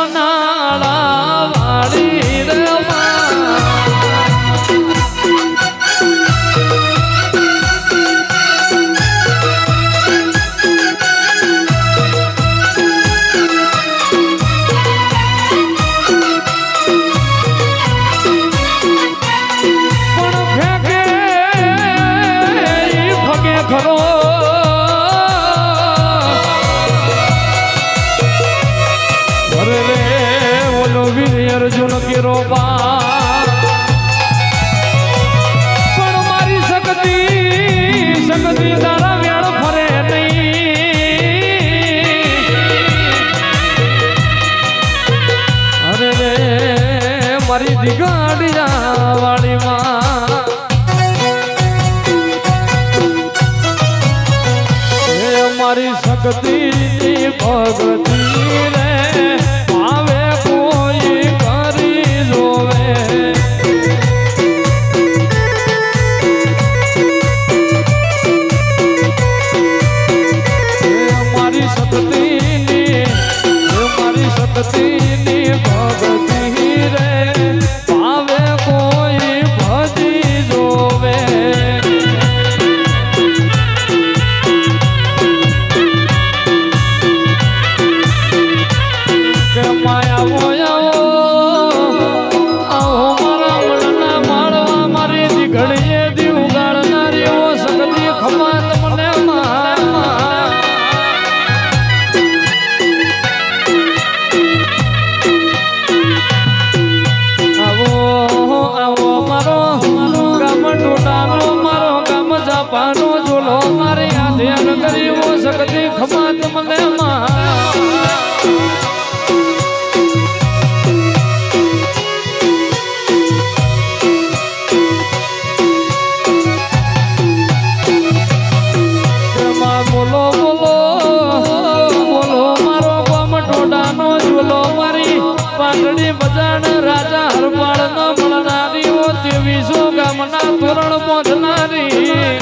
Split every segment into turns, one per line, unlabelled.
સોનાળા વાળી રે અર્જુન કેરો પણ મારી શક્તિ તારા વેળ ફરે નહીં અરે રે મારી દિગાડિયા વાળીમાં મારી શક્તિ ભગતી રે આવે કોઈ કરી જોવે મારી શક્તિની ભગતી રે આવે કોઈ ભજી જોવે શક્તિ ખમાત મને બોલો બોલો બોલો મારો ગમ ટોડાનો ઝૂલો મારી પાટડી બજાર રાજા હરપાળ ન મળનારી ઓ 23 ગામના તોરણ પહોંચનારી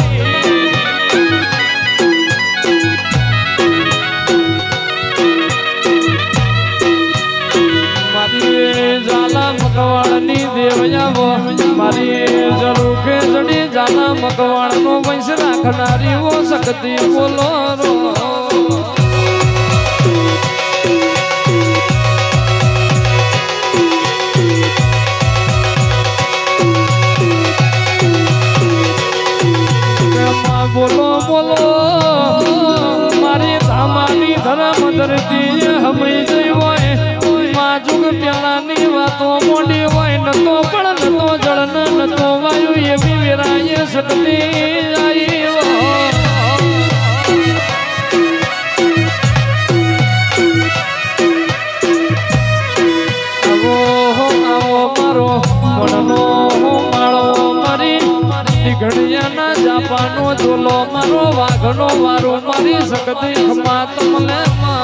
ઝાલા મકવાળની દેવયાવો મારી જરૂર ખેસડી ઝાલા મકવાળનો વંશ રાખનારી ઓ શક્તિ બોલો રો બોલો બોલો મારી ધામાની ધરમ ધરતી હમઈ જઈ હોય જુગ પેલાની વાતો મોડી હોય નતો પણ નતો જળ નતો વાયુ એવી વેરાય શક્તિ આવી આવો મારો મનનો માળો મારી ઘડિયાના જાપાનો ઝોલો મારો વાઘનો વારો મારી શક્તિ ખમાત મને